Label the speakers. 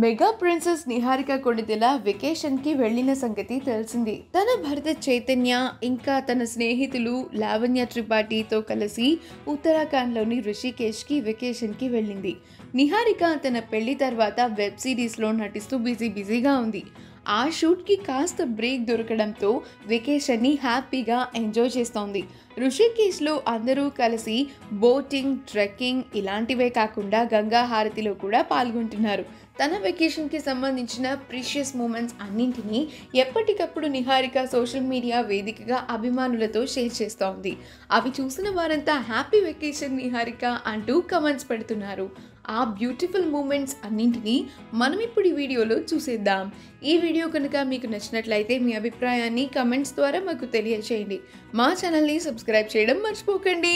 Speaker 1: Mega princess Niharika Konidela వెకేషన్కి వెళ్ళిన సంగతి తెలిసింది. తన భర్త చైతన్య ఇంకా తన స్నేహితులు లావణ్య త్రిపాఠితో కలిసి ఉత్తరాఖండ్లోని రిషికేష్కి వెకేషన్కి వెళ్ళింది. నిహారిక తన పెళ్లి తర్వాత వెబ్ సిరీస్లో నటిస్తూ బిజీగా ఉంది. ఆ షూట్కి కాస్త బ్రేక్ దొరకడంతో వెకేషన్ని హ్యాపీగా ఎంజాయ్ చేస్తోంది. ఋషికేశ్లో అందరూ కలిసి బోటింగ్, ట్రెక్కింగ్ ఇలాంటివే కాకుండా గంగా హారతిలో కూడా పాల్గొంటున్నారు. తన వెకేషన్కి సంబంధించిన ప్రీషియస్ మూమెంట్స్ అన్నింటినీ ఎప్పటికప్పుడు నిహారిక సోషల్ మీడియా వేదికగా అభిమానులతో షేర్ చేస్తోంది. అవి చూసిన వారంతా హ్యాపీ వెకేషన్ నిహారిక అంటూ కమెంట్స్ పెడుతున్నారు. ఆ బ్యూటిఫుల్ మూమెంట్స్ అన్నింటినీ మనం ఇప్పుడు ఈ వీడియోలో చూసేద్దాం. ఈ వీడియో కనుక మీకు నచ్చినట్లయితే మీ అభిప్రాయాన్ని కమెంట్స్ ద్వారా మాకు తెలియజేయండి. మా ఛానల్ని సబ్స్క్రైబ్ చేయడం మర్చిపోకండి.